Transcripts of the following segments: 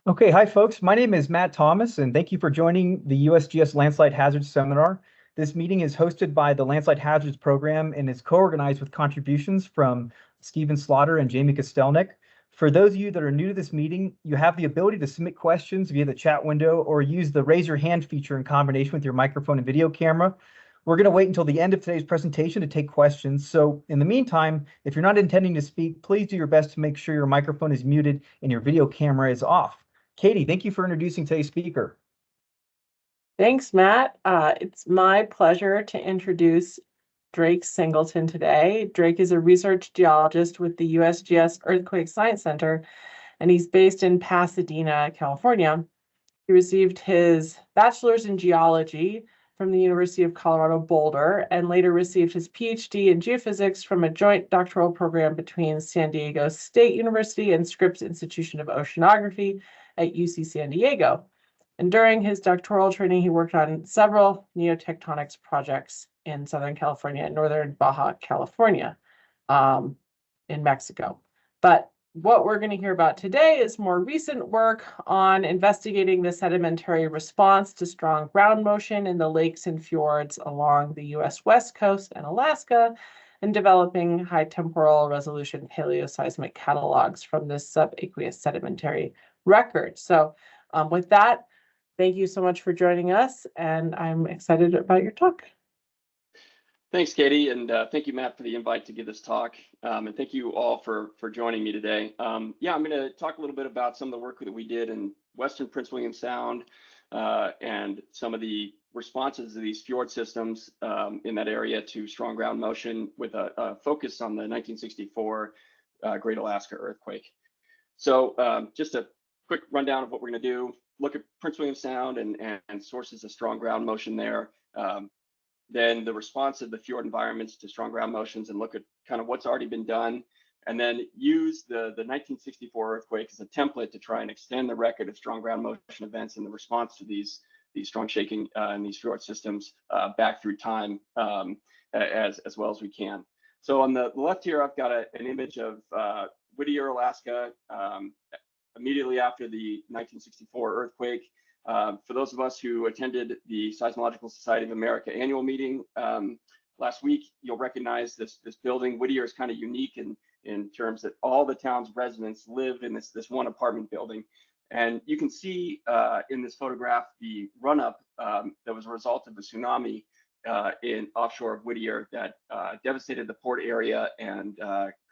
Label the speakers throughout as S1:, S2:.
S1: Okay, hi folks. My name is Matt Thomas, and thank you for joining the USGS Landslide Hazards Seminar. This meeting is hosted by the Landslide Hazards Program and is co-organized with contributions from Stephen Slaughter and Jamie Kostelnik. For those of you that are new to this meeting, you have the ability to submit questions via the chat window or use the raise your hand feature in combination with your microphone and video camera. We're going to wait until the end of today's presentation to take questions. So in the meantime, if you're not intending to speak, please do your best to make sure your microphone is muted and your video camera is off. Katie, thank you for introducing today's speaker.
S2: Thanks, Matt. It's my pleasure to introduce Drake Singleton today. Drake is a research geologist with the USGS Earthquake Science Center, and he's based in Pasadena, California. He received his bachelor's in geology from the University of Colorado Boulder and later received his PhD in geophysics from a joint doctoral program between San Diego State University and Scripps Institution of Oceanography at UC San Diego. And during his doctoral training, he worked on several neotectonics projects in Southern California and Northern Baja California in Mexico. But what we're going to hear about today is more recent work on investigating the sedimentary response to strong ground motion in the lakes and fjords along the US West Coast and Alaska, and developing high temporal resolution paleoseismic catalogs from this subaqueous sedimentary record. So with that, thank you so much for joining us, and I'm excited about your talk.
S3: Thanks, Katie, and thank you, Matt, for the invite to give this talk, and thank you all for joining me today. Yeah, I'm going to talk a little bit about some of the work that we did in Western Prince William Sound and some of the responses to these fjord systems in that area to strong ground motion with a focus on the 1964 Great Alaska Earthquake. So just a quick rundown of what we're going to do. Look at Prince William Sound and sources of strong ground motion there. Then the response of the fjord environments to strong ground motions and look at kind of what's already been done. And then use the 1964 earthquake as a template to try and extend the record of strong ground motion events and the response to these strong shaking in these fjord systems back through time as well as we can. So on the left here, I've got an image of Whittier, Alaska, immediately after the 1964 earthquake. For those of us who attended the Seismological Society of America annual meeting last week, you'll recognize this building. Whittier is kind of unique in terms that all the town's residents live in this one apartment building. And you can see in this photograph the run-up that was a result of the tsunami in offshore of Whittier that devastated the port area and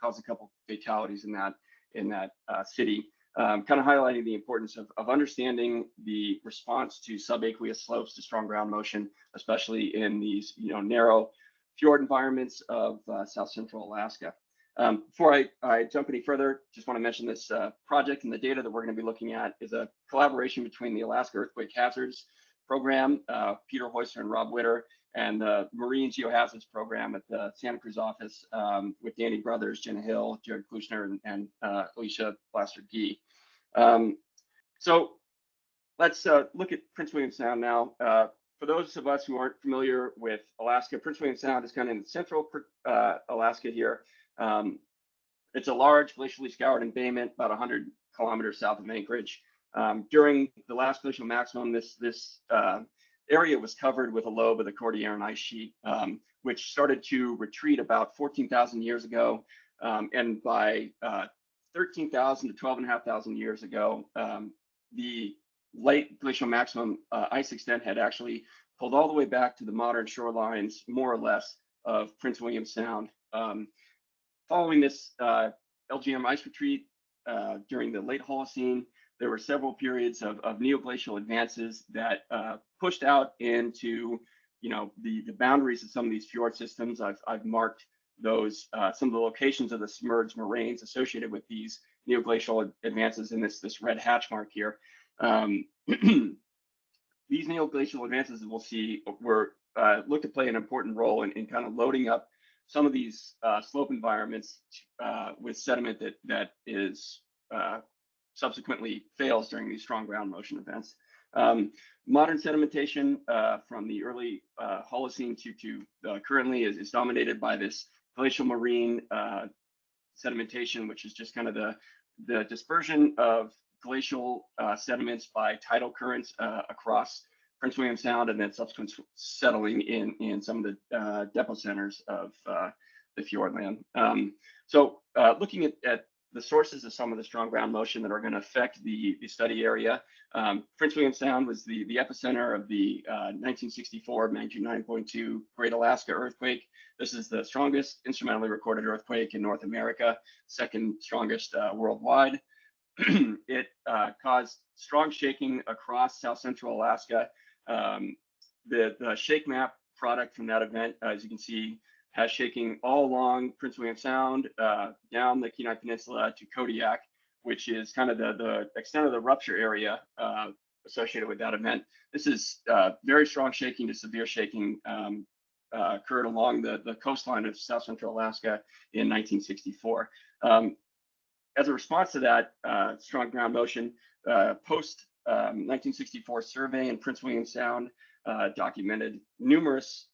S3: caused a couple fatalities in that city. Kind of highlighting the importance of understanding the response to subaqueous slopes to strong ground motion, especially in these narrow fjord environments of south central Alaska. Before I jump any further, just want to mention this project, and the data that we're going to be looking at is a collaboration between the Alaska Earthquake Hazards Program, Peter Hoyser and Rob Witter, and the Marine Geohazards Program at the Santa Cruz office with Danny Brothers, Jenna Hill, Jared Klushner, and Alicia Blaster-Gee. So let's look at Prince William Sound now. For those of us who aren't familiar with Alaska, Prince William Sound is kind of in central Alaska here. It's a large glacially scoured embayment about 100 kilometers south of Anchorage. During the last glacial maximum, this area was covered with a lobe of the Cordilleran ice sheet, which started to retreat about 14,000 years ago. And by 13,000 to 12,500 years ago, the late glacial maximum ice extent had actually pulled all the way back to the modern shorelines, more or less, of Prince William Sound. Following this LGM ice retreat during the late Holocene, there were several periods of neoglacial advances that pushed out into the boundaries of some of these fjord systems. I've marked those some of the locations of the submerged moraines associated with these neoglacial advances in this red hatch mark here. These neoglacial advances we'll see were look to play an important role in kind of loading up some of these slope environments with sediment that is subsequently fails during these strong ground motion events. Modern sedimentation from the early Holocene to currently is dominated by this glacial marine sedimentation, which is just kind of the dispersion of glacial sediments by tidal currents across Prince William Sound, and then subsequent settling in some of the depot centers of the fjord land. So looking at the sources of some of the strong ground motion that are going to affect the study area, Prince William Sound was the epicenter of the 1964 magnitude 9.2 Great Alaska earthquake. This is the strongest instrumentally recorded earthquake in North America, second strongest worldwide. It caused strong shaking across south central Alaska. The shake map product from that event, as you can see, has shaking all along Prince William Sound, down the Kenai Peninsula to Kodiak, which is kind of the extent of the rupture area associated with that event. This is very strong shaking to severe shaking occurred along the coastline of south central Alaska in 1964. As a response to that strong ground motion, post 1964 survey in Prince William Sound documented numerous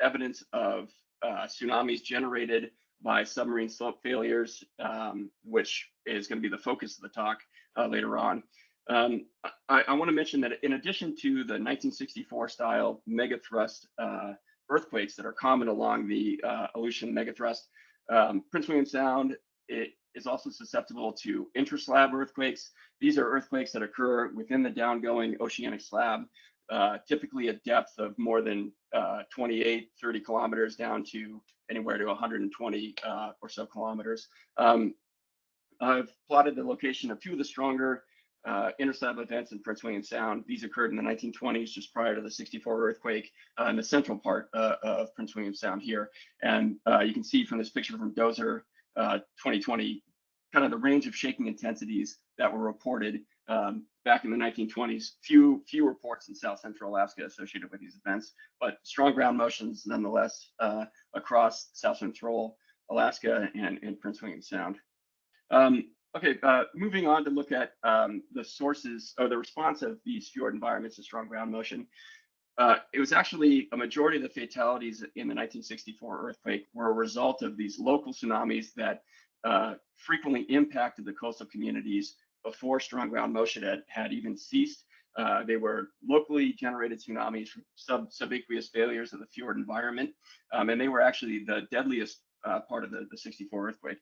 S3: evidence of tsunamis generated by submarine slope failures, which is going to be the focus of the talk later on. I want to mention that in addition to the 1964 style megathrust earthquakes that are common along the Aleutian megathrust, Prince William Sound is also susceptible to intraslab earthquakes. These are earthquakes that occur within the downgoing oceanic slab, typically at depth of more than 28, 30 kilometers down to anywhere to 120 or so kilometers. I've plotted the location of two of the stronger interslab events in Prince William Sound. These occurred in the 1920s, just prior to the 64 earthquake in the central part of Prince William Sound here. And you can see from this picture from Dozer 2020, kind of the range of shaking intensities that were reported back in the 1920s. Few reports in south central Alaska associated with these events, but strong ground motions nonetheless across south central Alaska and Prince William Sound. Okay, moving on to look at the sources or the response of these fjord environments to strong ground motion. It was actually a majority of the fatalities in the 1964 earthquake were a result of these local tsunamis that frequently impacted the coastal communities before strong ground motion had even ceased. They were locally generated tsunamis from subaqueous failures of the fjord environment, and they were actually the deadliest part of the 64 earthquake.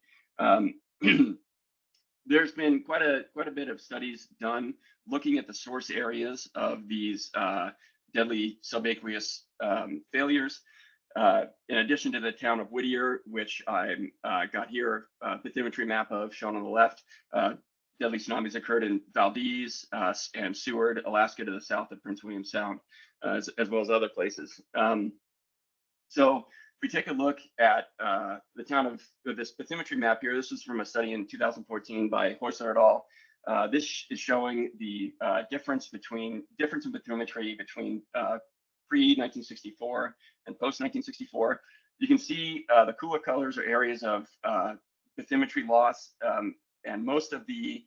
S3: There's been quite a bit of studies done looking at the source areas of these deadly subaqueous failures. In addition to the town of Whittier, which I got here, bathymetry map of shown on the left, deadly tsunamis occurred in Valdez and Seward, Alaska, to the south of Prince William Sound, as well as other places. So if we take a look at the town of this bathymetry map here, this is from a study in 2014 by Heusler et al. This is showing the difference in bathymetry between pre-1964 and post-1964. You can see the cooler colors are areas of bathymetry loss, and most of the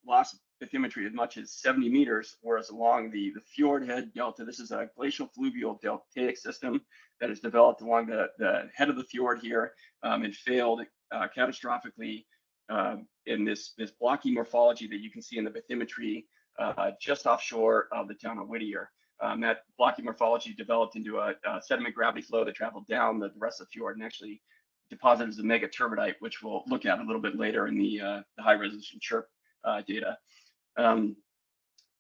S3: loss bathymetry, as much as 70 meters, whereas along the fjord head delta, this is a glacial fluvial deltaic system that is developed along the head of the fjord here and failed catastrophically in this blocky morphology that you can see in the bathymetry just offshore of the town of Whittier. That blocky morphology developed into a sediment gravity flow that traveled down the rest of the fjord and actually deposited as a mega turbidite, which we'll look at a little bit later in the high resolution Chirp data.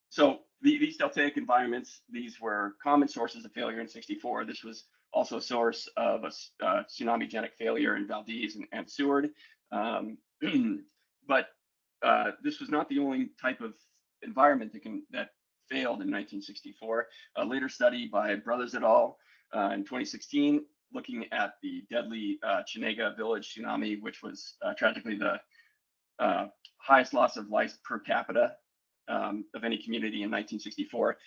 S3: So these deltaic environments, these were common sources of failure in 64. This was also a source of a tsunami-genic failure in Valdez and Seward. But this was not the only type of environment that failed in 1964. A later study by Brothers et al. In 2016, looking at the deadly Chinega village tsunami, which was tragically the highest loss of life per capita of any community in 1964.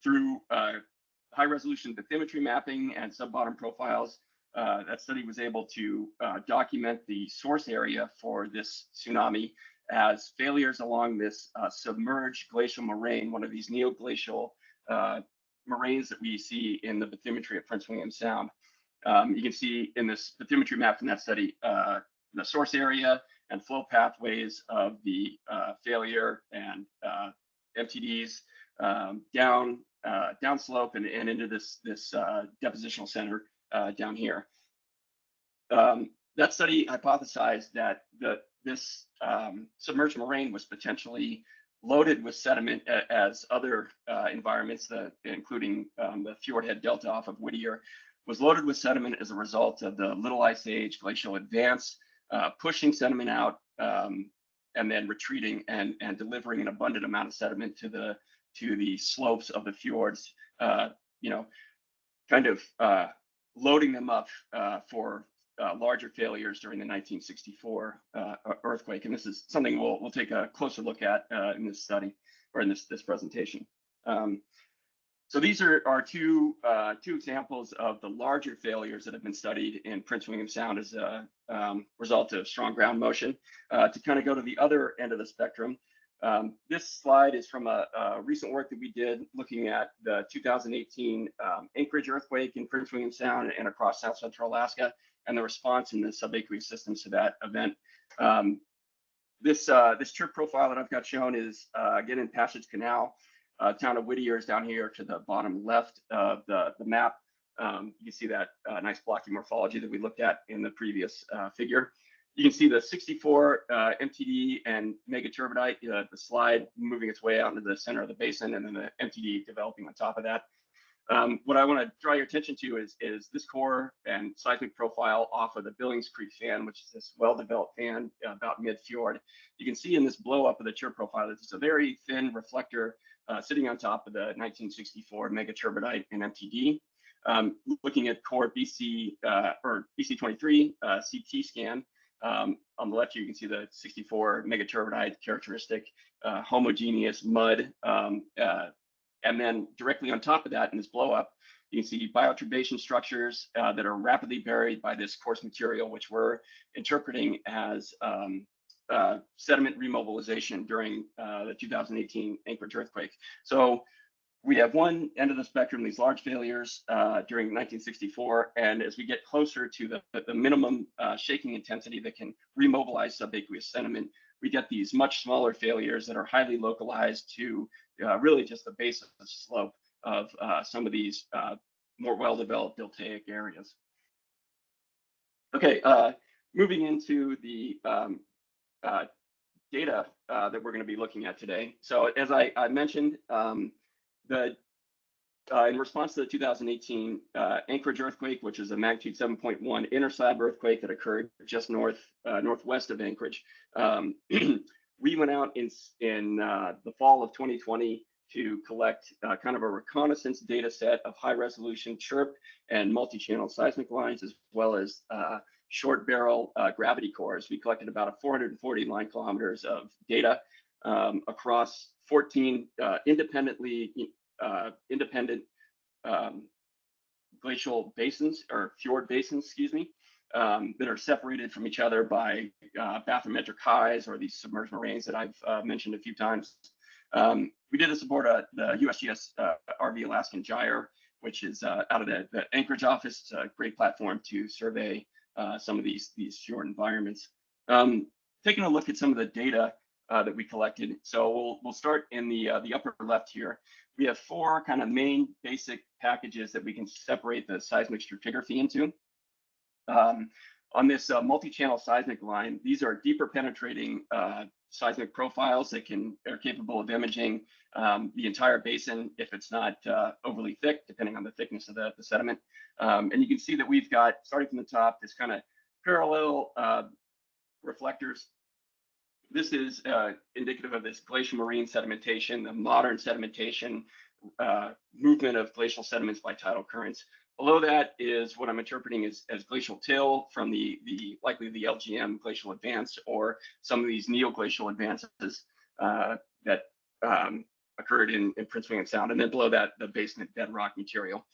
S3: Through high resolution bathymetry mapping and sub-bottom profiles, that study was able to document the source area for this tsunami as failures along this submerged glacial moraine, one of these neoglacial moraines that we see in the bathymetry of Prince William Sound. You can see in this bathymetry map from that study, the source area and flow pathways of the failure and MTDs downslope and into this depositional center down here. That study hypothesized that this submerged moraine was potentially loaded with sediment as other environments, including the fjord head delta off of Whittier, was loaded with sediment as a result of the Little Ice Age glacial advance, pushing sediment out and then retreating and delivering an abundant amount of sediment to the slopes of the fjords, kind of loading them up for larger failures during the 1964 earthquake. And this is something we'll take a closer look at in this study or in this presentation. So these are two examples of the larger failures that have been studied in Prince William Sound as a result of strong ground motion. To kind of go to the other end of the spectrum, this slide is from a recent work that we did looking at the 2018 Anchorage earthquake in Prince William Sound and across South Central Alaska, and the response in the subaqueous systems to that event. This Chirp profile that I've got shown is again in Passage Canal. Town of Whittier is down here to the bottom left of the map. You can see that nice blocky morphology that we looked at in the previous figure. You can see the 64 MTD and megaturbidite, the slide moving its way out into the center of the basin, and then the MTD developing on top of that. What I want to draw your attention to is this core and seismic profile off of the Billings Creek fan, which is this well-developed fan about mid-fjord. You can see in this blow up of the Chirp profile that it's a very thin reflector sitting on top of the 1964 megaturbidite and MTD. Looking at core BC or BC23 CT scan, on the left here you can see the 64 megaturbidite characteristic homogeneous mud. And then directly on top of that in this blow up, you can see bioturbation structures that are rapidly buried by this coarse material, which we're interpreting as sediment remobilization during the 2018 Anchorage earthquake. So we have one end of the spectrum, these large failures during 1964, and as we get closer to the minimum shaking intensity that can remobilize subaqueous sediment, we get these much smaller failures that are highly localized to really just the base of the slope of some of these more well-developed deltaic areas. Okay, moving into the data that we're going to be looking at today. So as I mentioned, in response to the 2018 Anchorage earthquake, which is a magnitude 7.1 interslab earthquake that occurred just northwest of Anchorage, we went out in the fall of 2020 to collect kind of a reconnaissance data set of high resolution Chirp and multi-channel seismic lines, as well as short barrel gravity cores. We collected about 440 line kilometers of data across 14 independent glacial basins, or fjord basins, excuse me, that are separated from each other by bathymetric highs, or these submerged moraines that I've mentioned a few times. We did this aboard the USGS RV Alaskan Gyre, which is out of the Anchorage office. It's a great platform to survey some of these fjord environments. Taking a look at some of the data that we collected. So we'll start in the upper left here. We have four kind of main basic packages that we can separate the seismic stratigraphy into. On this multi-channel seismic line, these are deeper penetrating seismic profiles that are capable of imaging the entire basin if it's not overly thick, depending on the thickness of the sediment. And you can see that we've got, starting from the top, this kind of parallel reflectors. This is indicative of this glacial marine sedimentation, the modern sedimentation, movement of glacial sediments by tidal currents. Below that is what I'm interpreting as glacial till from the likely the LGM glacial advance, or some of these neoglacial advances that occurred in Prince William Sound, and then below that the basement bedrock material.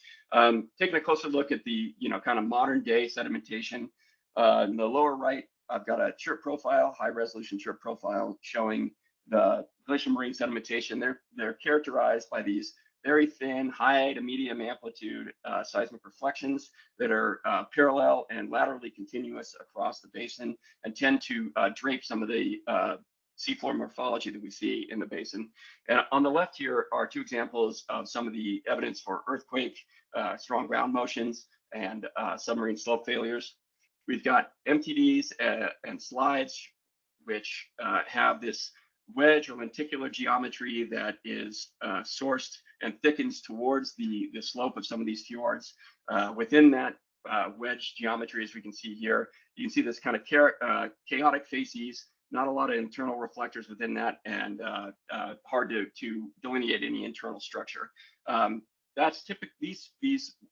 S3: Taking a closer look at the kind of modern day sedimentation. In the lower right, I've got a Chirp profile, high resolution Chirp profile, showing the glacial marine sedimentation. They're characterized by these very thin, high to medium amplitude seismic reflections that are parallel and laterally continuous across the basin and tend to drape some of the seafloor morphology that we see in the basin. And on the left here are two examples of some of the evidence for earthquake, strong ground motions, and submarine slope failures. We've got MTDs and slides, which have this wedge or lenticular geometry that is sourced and thickens towards the slope of some of these fjords. Within that wedge geometry, as we can see here, you can see this kind of chaotic facies, not a lot of internal reflectors within that, and hard to delineate any internal structure. That's typical. These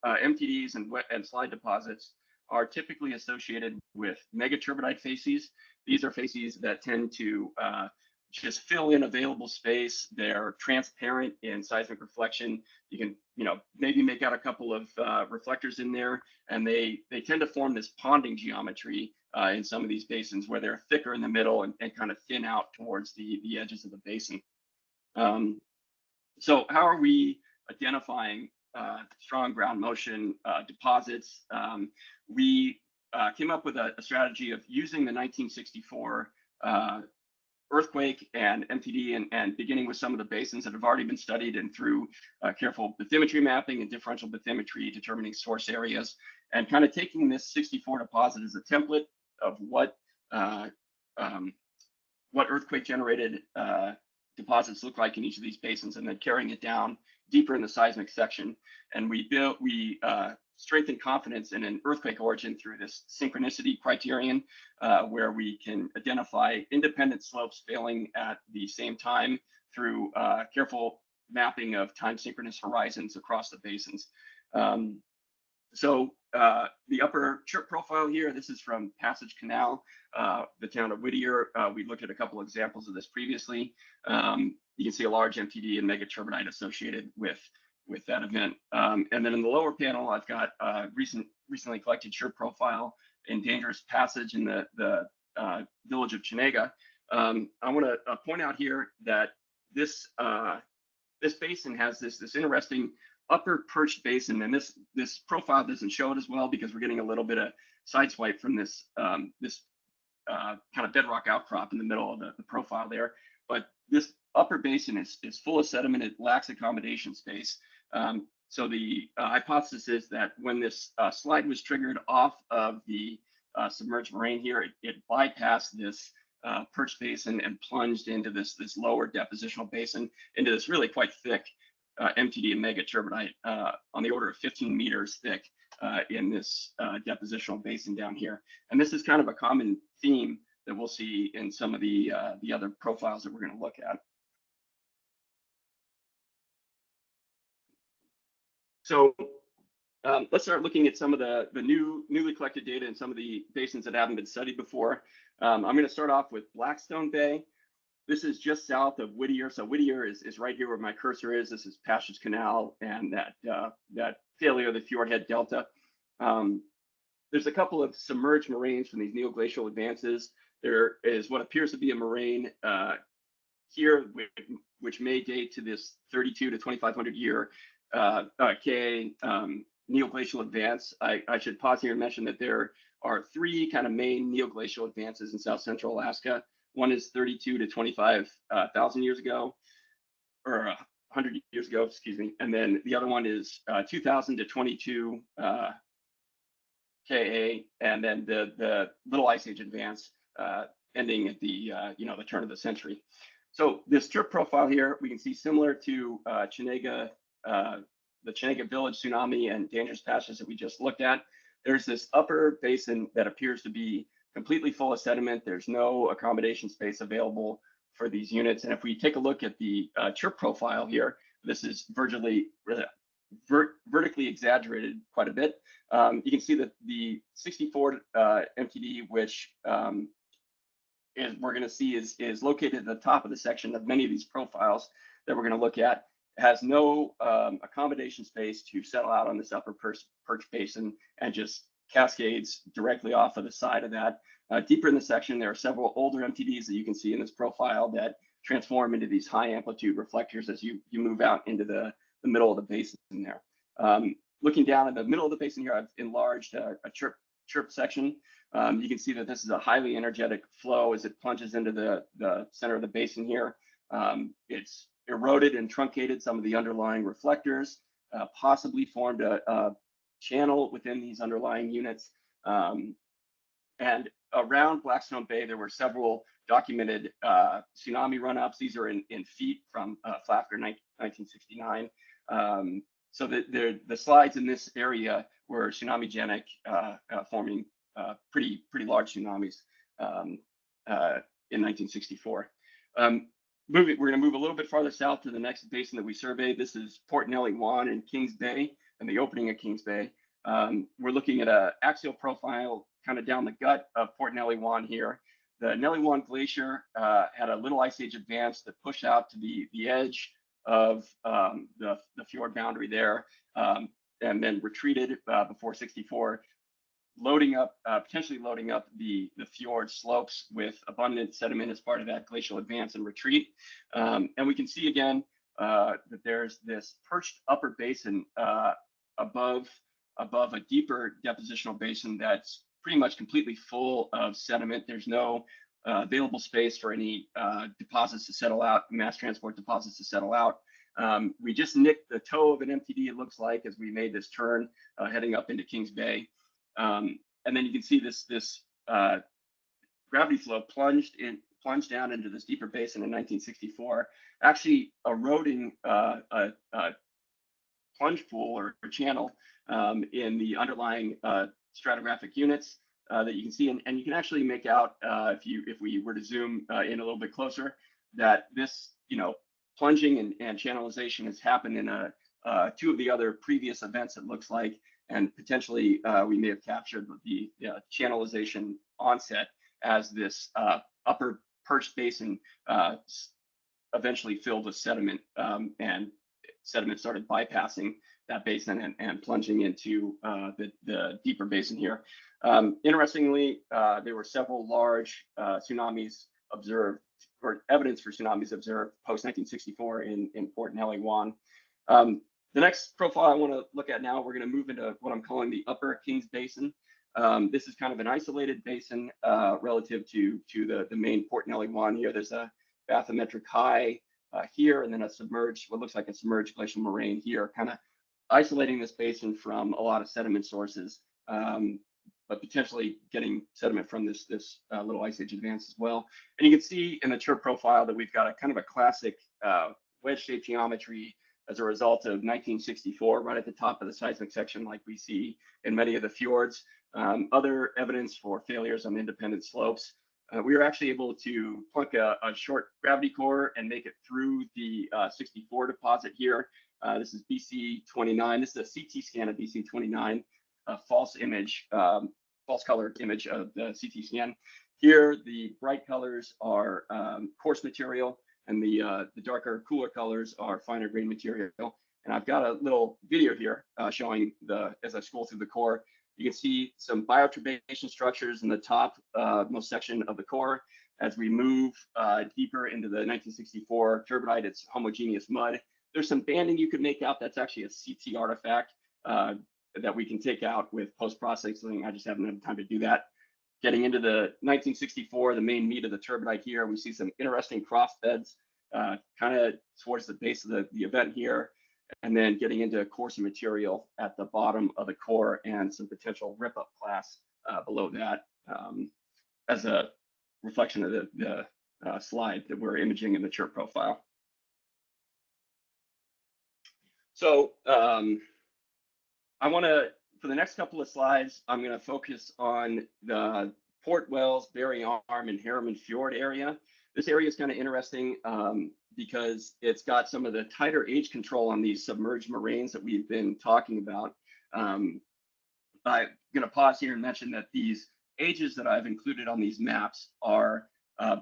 S3: MTDs and slide deposits are typically associated with megaturbidite facies. These are facies that tend to just fill in available space. They're transparent in seismic reflection. You can, maybe make out a couple of reflectors in there, and they tend to form this ponding geometry in some of these basins where they're thicker in the middle and kind of thin out towards the edges of the basin. So how are we identifying strong ground motion deposits? We came up with a strategy of using the 1964 earthquake and MTD and beginning with some of the basins that have already been studied, and through careful bathymetry mapping and differential bathymetry determining source areas, and kind of taking this 64 deposit as a template of what earthquake generated deposits look like in each of these basins, and then carrying it down deeper in the seismic section. And we strengthen confidence in an earthquake origin through this synchronicity criterion, where we can identify independent slopes failing at the same time through careful mapping of time synchronous horizons across the basins. So the upper Chirp profile here, this is from Passage Canal, the town of Whittier. We looked at a couple examples of this previously. You can see a large MTD and megaturbidite associated with that event. And then in the lower panel, I've got a recently collected Chirp profile in Dangerous Passage in the village of Chenega. I want to point out here that this basin has this interesting upper perched basin, and this profile doesn't show it as well because we're getting a little bit of sideswipe from this kind of bedrock outcrop in the middle of the profile there. But this upper basin is full of sediment. It lacks accommodation space. So the hypothesis is that when this slide was triggered off of the submerged moraine here, it bypassed this perched basin and plunged into this lower depositional basin, into this really quite thick MTD and megaturbidite on the order of 15 meters thick in this depositional basin down here. And this is kind of a common theme that we'll see in some of the other profiles that we're going to look at. So let's start looking at some of the newly collected data in some of the basins that haven't been studied before. I'm going to start off with Blackstone Bay. This is just south of Whittier. So Whittier is right here where my cursor is. This is Passage Canal and that failure of the Fjord Head Delta. There's a couple of submerged moraines from these neoglacial advances. There is what appears to be a moraine here, which may date to this 32 to 2,500 year K neoglacial advance. I should pause here and mention that there are three kind of main neoglacial advances in south central Alaska. One is 32 to 25,000 years ago, or 100 years ago, excuse me. And then the other one is 2000 to 22 Ka, and then the Little Ice Age advance ending at the the turn of the century. So this Chirp profile here, we can see similar to Chenega, the Chenega Village tsunami and Dangerous Passage that we just looked at. There's this upper basin that appears to be completely full of sediment. There's no accommodation space available for these units. And if we take a look at the Chirp profile here, this is vertically exaggerated quite a bit. You can see that the 64 MTD, which we're going to see is located at the top of the section of many of these profiles that we're going to look at, has no accommodation space to settle out on this upper perch basin and just cascades directly off of the side of that. Deeper in the section, there are several older MTDs that you can see in this profile that transform into these high amplitude reflectors as you move out into the the middle of the basin there. Looking down in the middle of the basin here, I've enlarged a Chirp section. You can see that this is a highly energetic flow as it plunges into the center of the basin here. It's eroded and truncated some of the underlying reflectors, possibly formed a channel within these underlying units. And around Blackstone Bay, there were several documented tsunami run-ups. These are in feet from Flaffer 1969. So the slides in this area were tsunamigenic, forming pretty large tsunamis in 1964. We're going to move a little bit farther south to the next basin that we surveyed. This is Port Nelly Wan in Kings Bay and the opening of Kings Bay. We're looking at an axial profile kind of down the gut of Port Nelly Wan here. The Nelly Wan Glacier had a little ice age advance that pushed out to the edge of the fjord boundary there, and then retreated before 64, potentially loading up the fjord slopes with abundant sediment as part of that glacial advance and retreat. And we can see again that there's this perched upper basin above a deeper depositional basin that's pretty much completely full of sediment. There's no available space for any deposits to settle out, mass transport deposits to settle out. We just nicked the toe of an MTD, it looks like, as we made this turn heading up into Kings Bay. And then you can see this gravity flow plunged down into this deeper basin in 1964, actually eroding a plunge pool or channel in the underlying stratigraphic units that you can see, and you can actually make out if we were to zoom in a little bit closer, that this plunging and channelization has happened in two of the other previous events, it looks like, and potentially we may have captured the channelization onset as this upper perched basin eventually filled with sediment, and sediment started bypassing that basin and plunging into the deeper basin here. Interestingly, there were several large tsunamis observed, or evidence for tsunamis observed post 1964 in Port Nelly Wan. The next profile I want to look at now, we're going to move into what I'm calling the Upper Kings Basin. This is kind of an isolated basin relative to the main Port Nelly Wan here. There's a bathymetric high here, and then what looks like a submerged glacial moraine here, kind of isolating this basin from a lot of sediment sources, but potentially getting sediment from this little ice age advance as well. And you can see in the Chirp profile that we've got a kind of a classic wedge-shaped geometry as a result of 1964, right at the top of the seismic section, like we see in many of the fjords. Other evidence for failures on independent slopes. We were actually able to plunk a short gravity core and make it through the 64 deposit here. This is BC 29. This is a CT scan of BC 29, a false color image of the CT scan. Here, the bright colors are coarse material, and the darker, cooler colors are finer grain material. And I've got a little video here showing as I scroll through the core, you can see some bioturbation structures in the top most section of the core. As we move deeper into the 1964 turbidite, it's homogeneous mud. There's some banding you could make out. That's actually a CT artifact that we can take out with post-processing. I just haven't had time to do that. Getting into the 1964, the main meat of the turbidite here, we see some interesting cross beds kind of towards the base of the event here, and then getting into coarser material at the bottom of the core and some potential rip-up class below that as a reflection of the slide that we're imaging in the Chirp profile. So I want to, for the next couple of slides, I'm going to focus on the Port Wells, Berry Arm, and Harriman Fjord area. This area is kind of interesting because it's got some of the tighter age control on these submerged moraines that we've been talking about. I'm going to pause here and mention that these ages that I've included on these maps are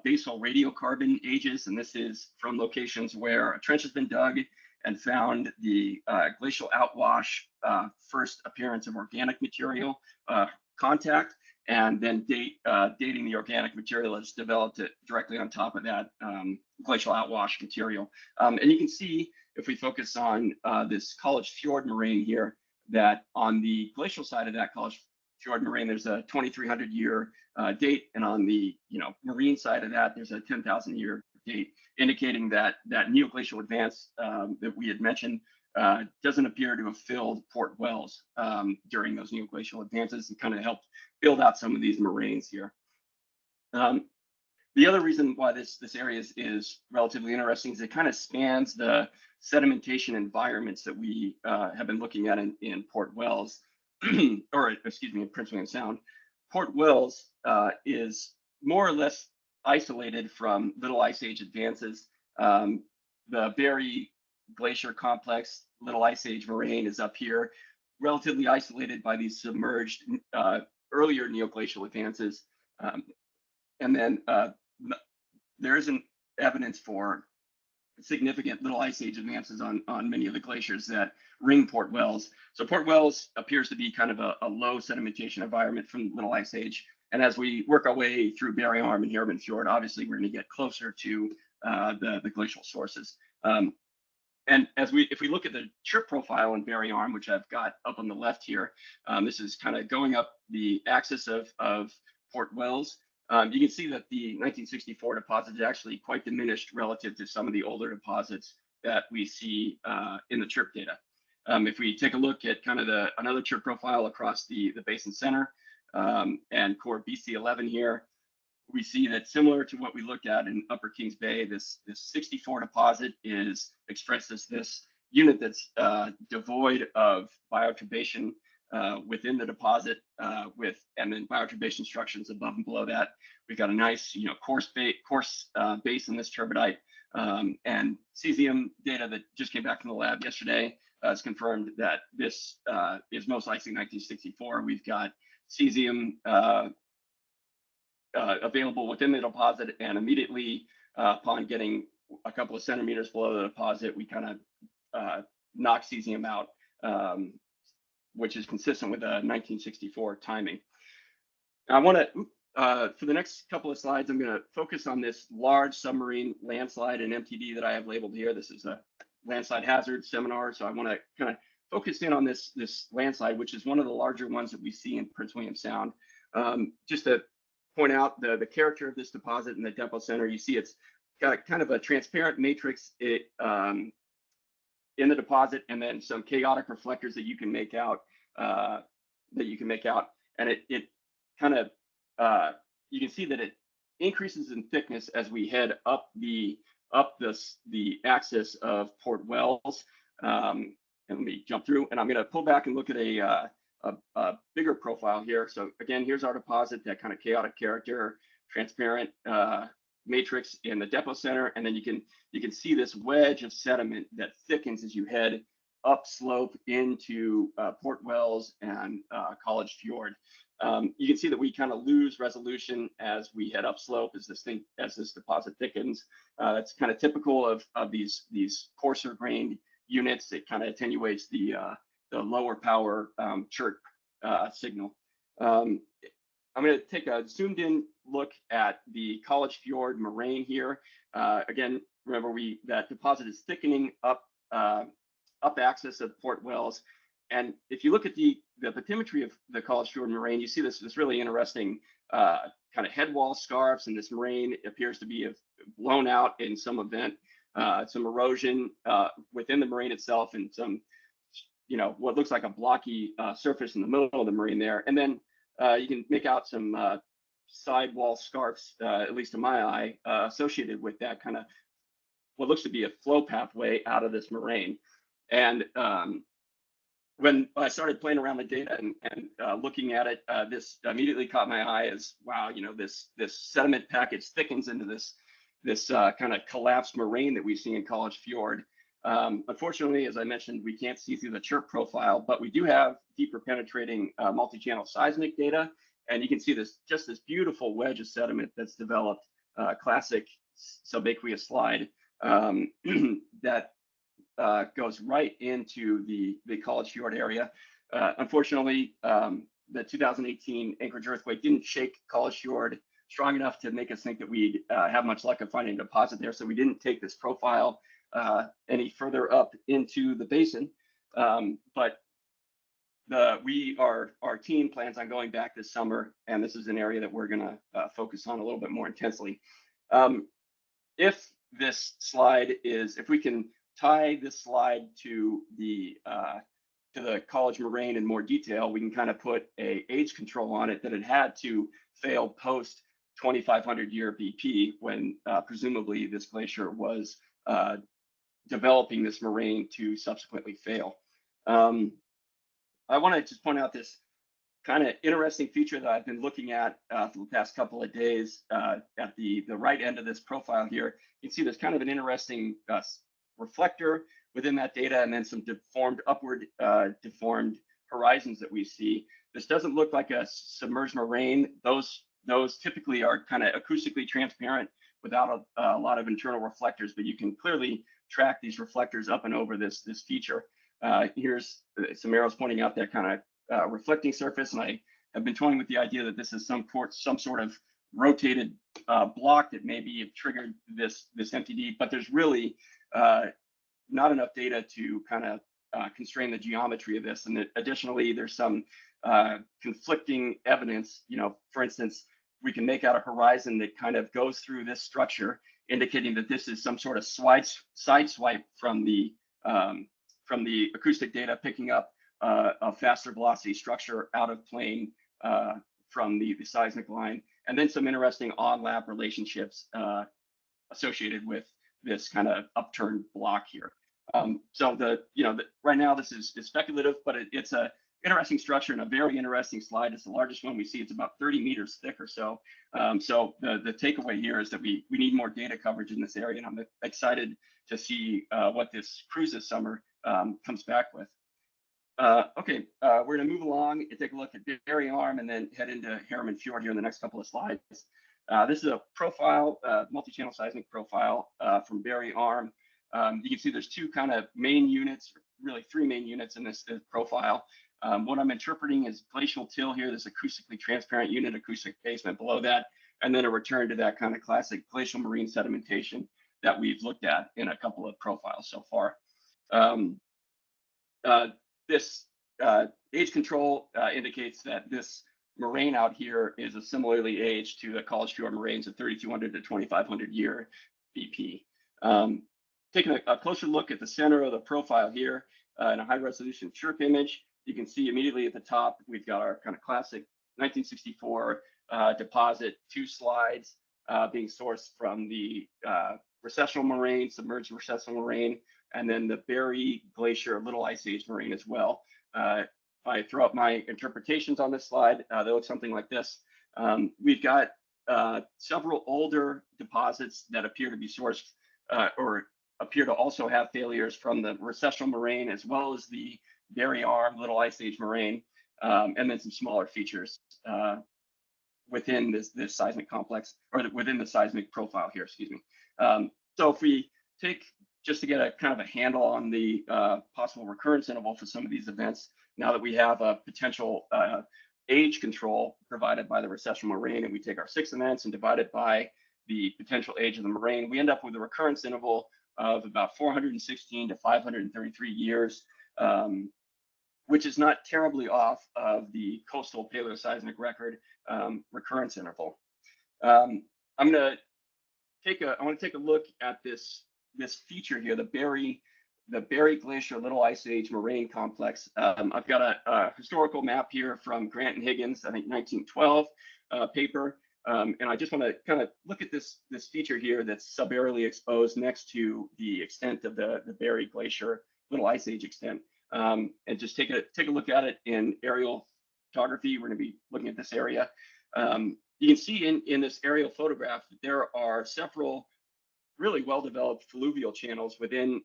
S3: basal radiocarbon ages, and this is from locations where a trench has been dug and found the glacial outwash first appearance of organic material contact, and then dating the organic material that's developed it directly on top of that glacial outwash material. And you can see if we focus on this College Fjord moraine here, that on the glacial side of that College Fjord moraine, there's a 2,300 year date, and on the marine side of that, there's a 10,000 year date, indicating that that neoglacial advance that we had mentioned doesn't appear to have filled Port Wells during those neoglacial advances, and kind of helped build out some of these moraines here. The other reason why this area is relatively interesting is it kind of spans the sedimentation environments that we have been looking at in Port Wells, or excuse me, in Prince William Sound. Port Wells is more or less isolated from Little Ice Age advances. The Berry Glacier Complex, Little Ice Age moraine is up here, relatively isolated by these submerged earlier neoglacial advances. And then there isn't evidence for significant Little Ice Age advances on many of the glaciers that ring Port Wells. So Port Wells appears to be kind of a low sedimentation environment from Little Ice Age. And as we work our way through Barry Arm and Huron Fjord, obviously we're going to get closer to the glacial sources. And if we look at the Chirp profile in Barry Arm, which I've got up on the left here, this is kind of going up the axis of Port Wells. You can see that the 1964 deposit is actually quite diminished relative to some of the older deposits that we see in the Chirp data. If we take a look at kind of another Chirp profile across the basin center and core BC11 here, we see that similar to what we looked at in Upper Kings Bay, this 64 deposit is expressed as this unit that's devoid of bioturbation within the deposit, and then bioturbation structures above and below that. We've got a nice, coarse base in this turbidite, and cesium data that just came back from the lab yesterday has confirmed that this is most likely 1964. We've got cesium available within the deposit, and immediately upon getting a couple of centimeters below the deposit, we kind of knock cesium out, which is consistent with the 1964 timing. I want to, for the next couple of slides, I'm going to focus on this large submarine landslide and MTD that I have labeled here. This is a landslide hazard seminar, so I want to kind of focus in on this landslide, which is one of the larger ones that we see in Prince William Sound. Just to point out the character of this deposit in the epicenter, you see it's got kind of a transparent matrix in the deposit, and then some chaotic reflectors that you can make out. And it kind of you can see that it increases in thickness as we head up the axis of Port Wells. And let me jump through, and I'm going to pull back and look at a bigger profile here. So again, here's our deposit, that kind of chaotic character, transparent matrix in the depot center, and then you can see this wedge of sediment that thickens as you head upslope into Port Wells and College Fjord. You can see that we kind of lose resolution as we head upslope as this deposit thickens. That's kind of typical of these coarser grained units. It kind of attenuates the lower power chirp signal. I'm going to take a zoomed in look at the College Fjord moraine here. Again, remember that deposit is thickening up axis of Port Wells. And if you look at the bathymetry of the College Fjord moraine, you see this really interesting kind of head wall scarps, and this moraine appears to be blown out in some event, some erosion within the moraine itself, and some what looks like a blocky surface in the middle of the moraine there. And then you can make out some sidewall scarps, at least to my eye, associated with that kind of what looks to be a flow pathway out of this moraine. And when I started playing around with data and looking at it, this immediately caught my eye as, wow, this sediment package thickens into this kind of collapsed moraine that we see in College Fjord. Unfortunately, as I mentioned, we can't see through the Chirp profile, but we do have deeper penetrating multi-channel seismic data, and you can see this beautiful wedge of sediment that's developed, classic subaqueous slide that goes right into the College Fjord area. Unfortunately, the 2018 Anchorage earthquake didn't shake College Fjord strong enough to make us think that we'd have much luck of finding a deposit there, so we didn't take this profile any further up into the basin. But our team plans on going back this summer, and this is an area that we're going to focus on a little bit more intensely. If we can tie this slide to the college moraine in more detail, we can kind of put a age control on it that it had to fail post 2,500 year BP when presumably this glacier was developing this moraine to subsequently fail. I want to just point out this kind of interesting feature that I've been looking at for the past couple of days at the right end of this profile here. You can see there's kind of an interesting reflector within that data, and then some upward deformed horizons that we see. This doesn't look like a submerged moraine. Those typically are kind of acoustically transparent without a lot of internal reflectors, but you can clearly track these reflectors up and over this feature. Here's some arrows pointing out that kind of reflecting surface, and I have been toying with the idea that this is some sort of rotated block that maybe have triggered this MTD, but there's really not enough data to kind of constrain the geometry of this. And additionally, there's some conflicting evidence. For instance, we can make out a horizon that kind of goes through this structure, indicating that this is some sort of side swipe from the acoustic data, picking up a faster velocity structure out of plane from the seismic line, and then some interesting on-lap relationships associated with this kind of upturned block here. So right now this is speculative, but it's a interesting structure and a very interesting slide. It's the largest one we see. It's about 30 meters thick or so. So the takeaway here is that we need more data coverage in this area, and I'm excited to see what this cruise this summer comes back with. Okay, we're going to move along and take a look at Berry Arm and then head into Harriman Fjord here in the next couple of slides. This is a profile, multi-channel seismic profile from Berry Arm. You can see there's two kind of main units, really three main units in this profile. What I'm interpreting is glacial till here, this acoustically transparent unit, acoustic basement below that, and then a return to that kind of classic glacial marine sedimentation that we've looked at in a couple of profiles so far. This age control indicates that this moraine out here is a similarly aged to the College Fjord moraines of 3,200 to 2,500 year BP. Taking a closer look at the center of the profile here in a high resolution Chirp image, you can see immediately at the top, we've got our kind of classic 1964 deposit, two slides being sourced from the recessional moraine, submerged recessional moraine, and then the Berry Glacier Little Ice Age moraine as well. If I throw up my interpretations on this slide, they look something like this. We've got several older deposits that appear to be sourced or appear to also have failures from the recessional moraine as well as the Berry Arm Little Ice Age moraine, and then some smaller features within this seismic complex, or within the seismic profile here, excuse me. So if we take, just to get a kind of a handle on the possible recurrence interval for some of these events, now that we have a potential age control provided by the recessional moraine, and we take our 6 events and divide it by the potential age of the moraine, we end up with a recurrence interval of about 416 to 533 years, which is not terribly off of the coastal paleoseismic record recurrence interval. I want to take a look at this feature here, the Berry Glacier Little Ice Age moraine complex. I've got a historical map here from Grant and Higgins, I think 1912 paper. And I just want to kind of look at this feature here that's subaerially exposed next to the extent of the Berry Glacier Little Ice Age extent. And just take a look at it in aerial photography. We're going to be looking at this area. You can see in this aerial photograph that there are several really well-developed fluvial channels within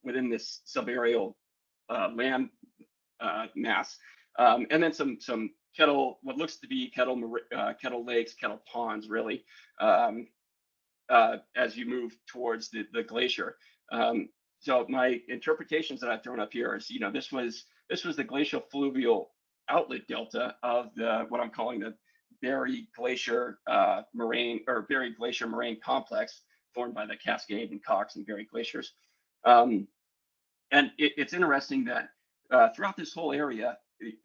S3: this subaerial land mass, and then some what looks to be kettle lakes, kettle ponds, really, as you move towards the glacier. So my interpretations that I've thrown up here is, this was the glacial fluvial outlet delta of what I'm calling the Berry Glacier moraine, or Berry Glacier moraine complex, formed by the Cascade and Cox and Berry glaciers. And it's interesting that throughout this whole area,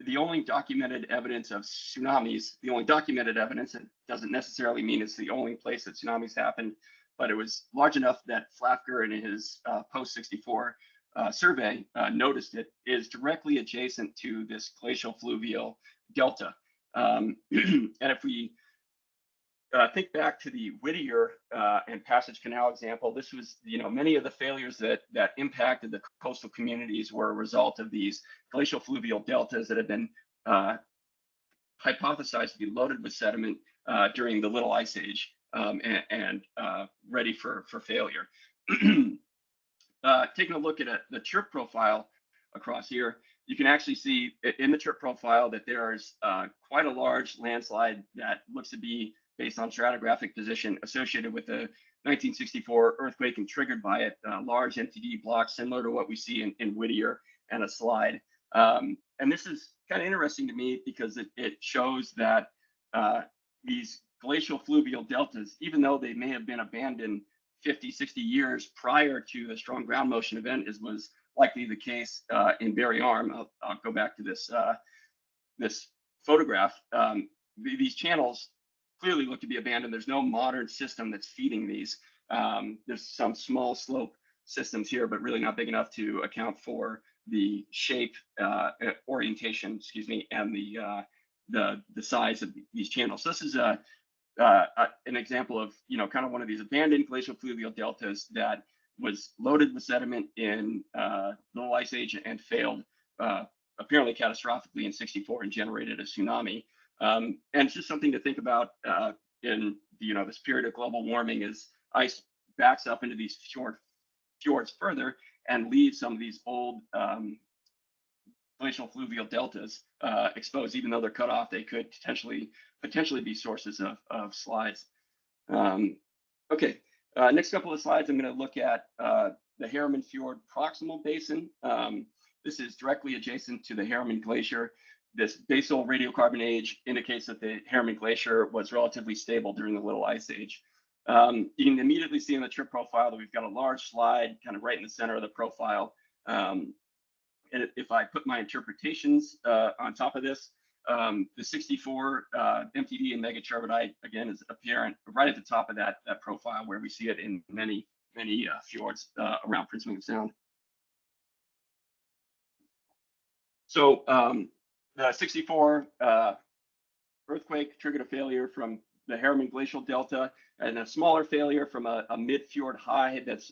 S3: the only documented evidence of tsunamis, the only documented evidence, it doesn't necessarily mean it's the only place that tsunamis happened, but it was large enough that Flafker in his post-64 survey noticed it, is directly adjacent to this glacial fluvial delta. And if we think back to the Whittier and Passage Canal example, this was, many of the failures that impacted the coastal communities were a result of these glacial fluvial deltas that had been hypothesized to be loaded with sediment during the Little Ice Age and ready for failure. Taking a look at the Chirp profile across here, you can actually see in the Chirp profile that there's quite a large landslide that looks to be based on stratigraphic position associated with the 1964 earthquake and triggered by it, large MTD blocks similar to what we see in Whittier and a slide. And this is kind of interesting to me because it shows that these glacial fluvial deltas, even though they may have been abandoned 50, 60 years prior to the strong ground motion event, as was likely the case in Barry Arm. I'll go back to this this photograph. These channels clearly look to be abandoned. There's no modern system that's feeding these. There's some small slope systems here, but really not big enough to account for the shape, orientation, excuse me, and the size of these channels. So this is an example of, kind of one of these abandoned glacial fluvial deltas that was loaded with sediment in the Little Ice Age and failed apparently catastrophically in '64 and generated a tsunami. And it's just something to think about in this period of global warming, as ice backs up into these fjords further and leaves some of these old glacial fluvial deltas exposed. Even though they're cut off, they could potentially be sources of slides. Okay, next couple of slides, I'm going to look at the Harriman Fjord proximal basin. This is directly adjacent to the Harriman Glacier. This basal radiocarbon age indicates that the Harriman Glacier was relatively stable during the Little Ice Age. You can immediately see in the Chirp profile that we've got a large slide kind of right in the center of the profile. And if I put my interpretations on top of this, the 64 MTD and megaturbidite, again, is apparent right at the top of that profile, where we see it in many fjords around Prince William Sound. So the 64 earthquake triggered a failure from the Harriman Glacial Delta and a smaller failure from a mid-fjord high that's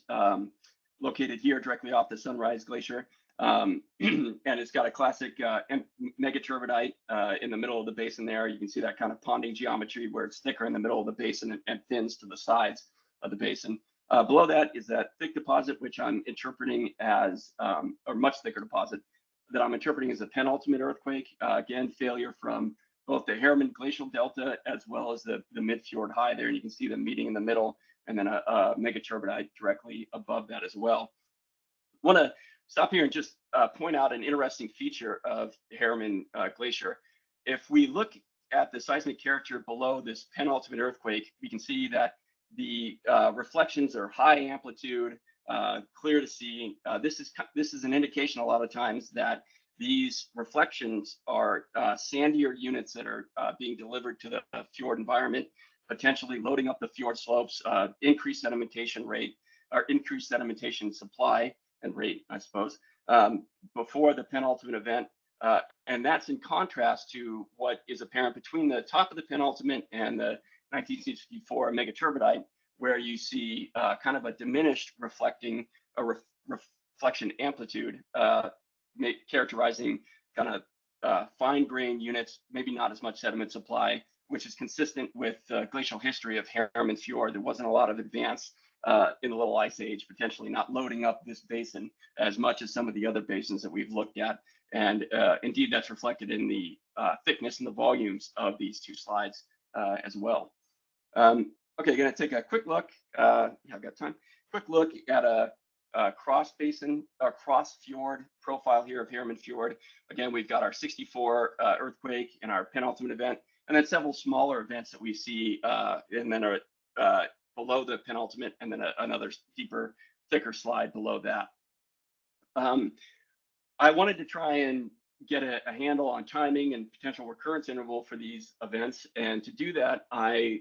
S3: located here directly off the Sunrise Glacier. And it's got a classic megaturbidite in the middle of the basin there. You can see that kind of ponding geometry where it's thicker in the middle of the basin and thins to the sides of the basin. Below that is that thick deposit, which I'm interpreting as, or much thicker deposit, that I'm interpreting as a penultimate earthquake. Again, failure from both the Harriman Glacial Delta as well as the mid-fjord high there. And you can see them meeting in the middle, and then a megaturbidite directly above that as well. I want to stop here and just point out an interesting feature of the Harriman Glacier. If we look at the seismic character below this penultimate earthquake, we can see that the reflections are high amplitude, clear to see. This is an indication a lot of times that these reflections are sandier units that are being delivered to the fjord environment, potentially loading up the fjord slopes, increased sedimentation rate, or increased sedimentation supply and rate, I suppose, before the penultimate event. And that's in contrast to what is apparent between the top of the penultimate and the 1964 megaturbidite, where you see kind of a diminished reflection amplitude, characterizing kind of fine-grained units, maybe not as much sediment supply, which is consistent with the glacial history of Harriman Fjord. There wasn't a lot of advance in the Little Ice Age, potentially not loading up this basin as much as some of the other basins that we've looked at. And indeed, that's reflected in the thickness and the volumes of these two slides as well. Okay, going to take a quick look. I've got time. Quick look at a cross basin, cross fjord profile here of Harriman Fjord. Again, we've got our 64 earthquake and our penultimate event, and then several smaller events that we see, and then below the penultimate, and then another deeper thicker slide below that. I wanted to try and get a handle on timing and potential recurrence interval for these events. And to do that, I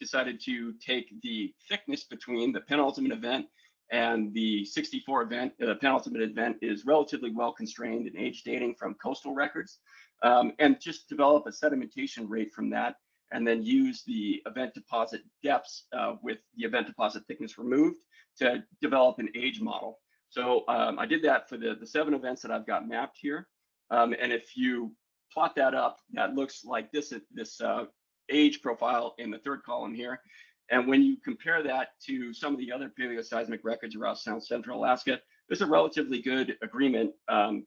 S3: decided to take the thickness between the penultimate event and the 64 event. The penultimate event is relatively well constrained in age dating from coastal records, and just develop a sedimentation rate from that, and then use the event deposit depths with the event deposit thickness removed to develop an age model. So I did that for the 7 events that I've got mapped here. And if you plot that up, that looks like this age profile in the 3rd column here. And when you compare that to some of the other paleoseismic records around South Central Alaska, there's a relatively good agreement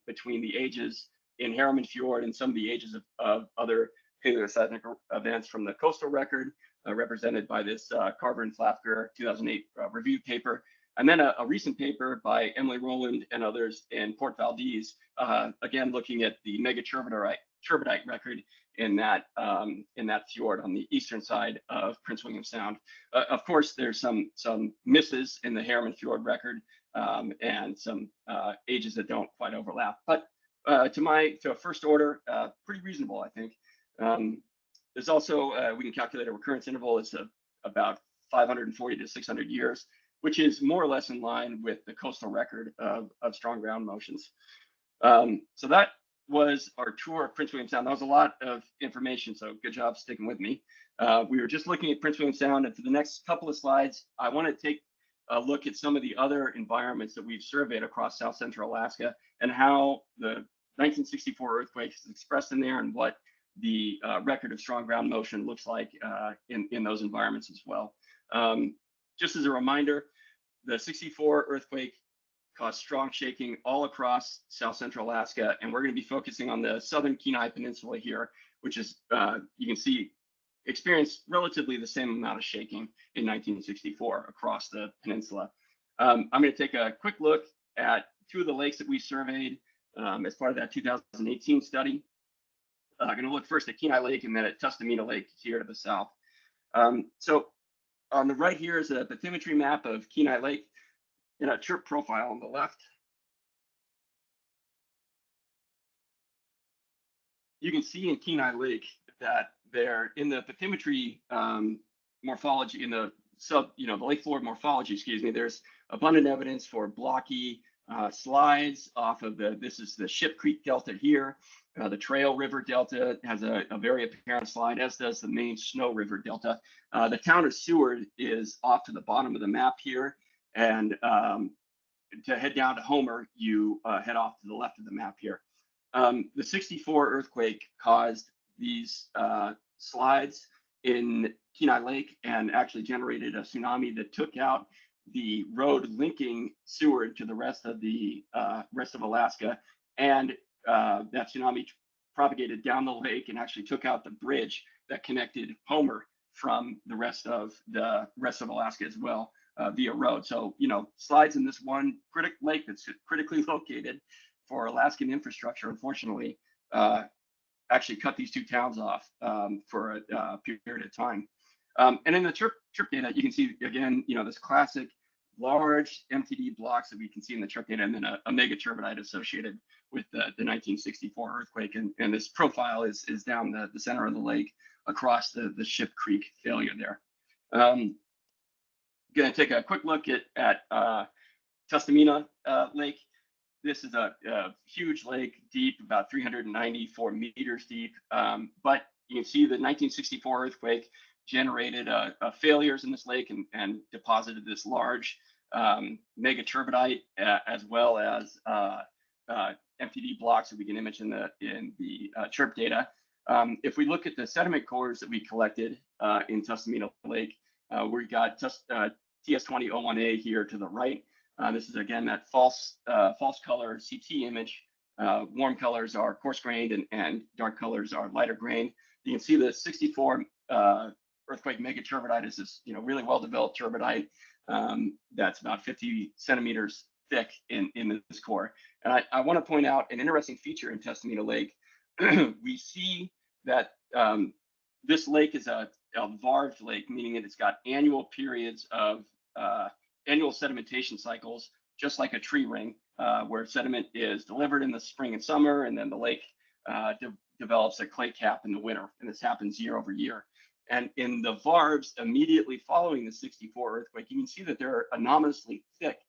S3: between the ages in Harriman Fjord and some of the ages of other paleoseismic events from the coastal record, represented by this Carver and Flafker 2008 review paper. And then a recent paper by Emily Rowland and others in Port Valdez, again looking at the megaturbidite record in that fjord on the eastern side of Prince William Sound. Of course, there's some misses in the Harriman Fjord record and some ages that don't quite overlap. But to a first order, pretty reasonable, I think. There's also we can calculate a recurrence interval. It's about 540 to 600 years. Which is more or less in line with the coastal record of strong ground motions. So that was our tour of Prince William Sound. That was a lot of information, so good job sticking with me. We were just looking at Prince William Sound, and for the next couple of slides, I want to take a look at some of the other environments that we've surveyed across South Central Alaska and how the 1964 earthquake is expressed in there and what the record of strong ground motion looks like in those environments as well. Just as a reminder, the 64 earthquake caused strong shaking all across South Central Alaska, and we're going to be focusing on the southern Kenai Peninsula here, which is, you can see, experienced relatively the same amount of shaking in 1964 across the peninsula. I'm going to take a quick look at 2 of the lakes that we surveyed as part of that 2018 study. I'm going to look first at Kenai Lake and then at Tustamina Lake here to the south. So on the right here is a bathymetry map of Kenai Lake and a Chirp profile on the left. You can see in Kenai Lake that they're in the bathymetry morphology, in the the lake floor morphology, excuse me, there's abundant evidence for blocky slides off of this is the Ship Creek Delta here. The Trail River Delta has a very apparent slide, as does the main Snow River Delta. The town of Seward is off to the bottom of the map here. And to head down to Homer, you head off to the left of the map here. The 64 earthquake caused these slides in Kenai Lake and actually generated a tsunami that took out the road linking Seward to the rest of Alaska. And that tsunami propagated down the lake and actually took out the bridge that connected Homer from the rest of Alaska as well via road. So, slides in this one lake that's critically located for Alaskan infrastructure, unfortunately, actually cut these 2 towns off for a period of time. And in the Chirp data, you can see, again, this classic large MTD blocks that we can see in the Chirp data, and then a megaturbidite associated with the 1964 earthquake. And this profile is down the center of the lake across the Ship Creek failure there. Going to take a quick look at Tustamina Lake. This is a huge lake, deep, about 394 meters deep. But you can see the 1964 earthquake generated failures in this lake and deposited this large megaturbidite as well as MTD blocks that we can image in the Chirp data. If we look at the sediment cores that we collected in Tustamina Lake, we got TS2001A here to the right. This is again that false color CT image. Warm colors are coarse grained and dark colors are lighter grained. You can see the 64 earthquake megaturbidite is this really well developed turbidite that's about 50 centimeters thick in this core. And I want to point out an interesting feature in Tustamina Lake. We see that this lake is a varved lake, meaning that it's got annual periods of annual sedimentation cycles, just like a tree ring, where sediment is delivered in the spring and summer, and then the lake develops a clay cap in the winter, and this happens year over year. And in the VARBs immediately following the 64 earthquake, you can see that they're anomalously thick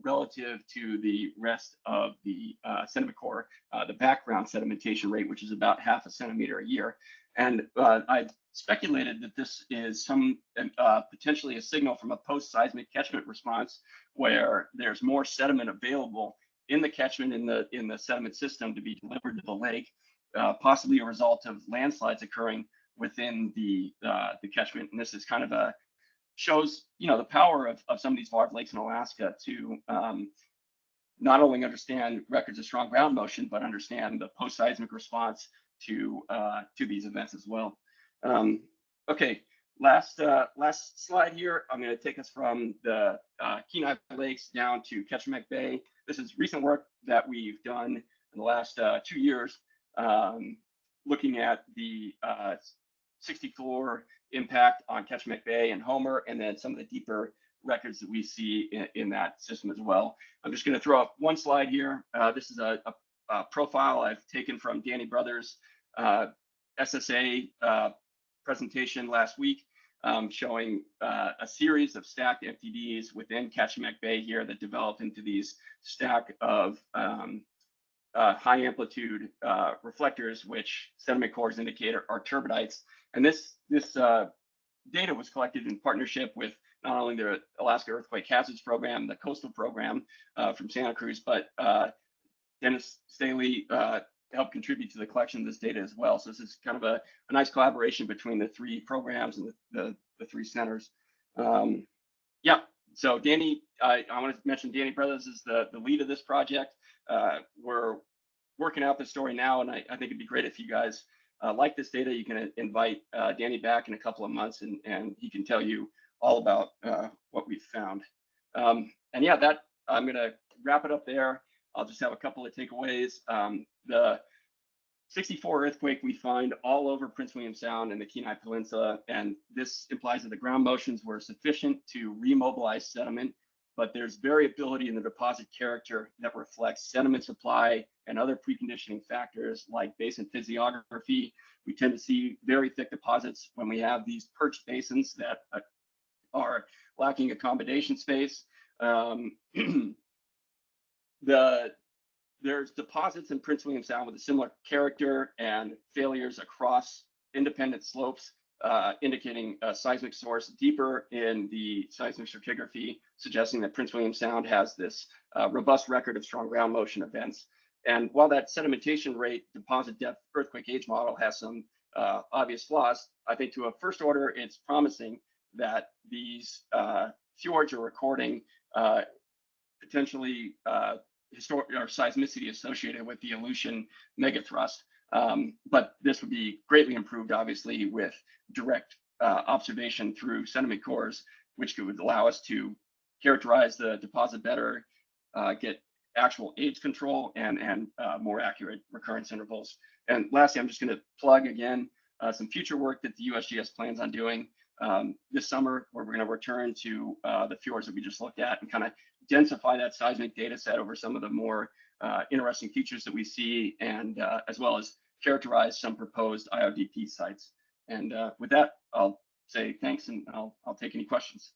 S3: relative to the rest of the sediment core, the background sedimentation rate, which is about 0.5 centimeter a year. And I speculated that this is some potentially a signal from a post-seismic catchment response, where there's more sediment available in the catchment in the sediment system to be delivered to the lake, possibly a result of landslides occurring within the catchment. And this is kind of shows the power of some of these large lakes in Alaska to not only understand records of strong ground motion, but understand the post-seismic response to these events as well. Okay, last slide here. I'm going to take us from the Kenai Lakes down to Ketchimek Bay. This is recent work that we've done in the last 2 years, looking at the 64 impact on Ketchimek Bay and Homer, and then some of the deeper records that we see in that system as well. I'm just going to throw up one slide here. This is a profile I've taken from Danny Brothers' SSA presentation last week, showing a series of stacked FTDs within Ketchimek Bay here that developed into these stack of high amplitude reflectors, which sediment cores indicate are turbidites. And this data was collected in partnership with not only the Alaska Earthquake Hazards Program, the coastal program from Santa Cruz, but Dennis Staley helped contribute to the collection of this data as well. So this is kind of a nice collaboration between the three programs and the three centers. Yeah, so Danny, I want to mention Danny Brothers is the lead of this project. We're working out the story now, and I think it'd be great if you guys like this data. You can invite Danny back in a couple of months, and he can tell you all about what we've found. And yeah, I'm going to wrap it up there. I'll just have a couple of takeaways. The 64 earthquake we find all over Prince William Sound and the Kenai Peninsula, and this implies that the ground motions were sufficient to remobilize sediment, but there's variability in the deposit character that reflects sediment supply and other preconditioning factors like basin physiography. We tend to see very thick deposits when we have these perched basins that are lacking accommodation space. There's deposits in Prince William Sound with a similar character and failures across independent slopes, indicating a seismic source deeper in the seismic stratigraphy, suggesting that Prince William Sound has this robust record of strong ground motion events. And while that sedimentation rate, deposit depth, earthquake age model has some obvious flaws, I think to a first order, it's promising that these fjords are recording potentially historic or seismicity associated with the Aleutian megathrust. But this would be greatly improved, obviously, with direct observation through sediment cores, which would allow us to characterize the deposit better, get actual age control, and more accurate recurrence intervals. And lastly, I'm just going to plug again some future work that the USGS plans on doing this summer, where we're going to return to the fjords that we just looked at and kind of densify that seismic data set over some of the more interesting features that we see, and as well as characterize some proposed IODP sites. And with that, I'll say thanks, and I'll take any questions.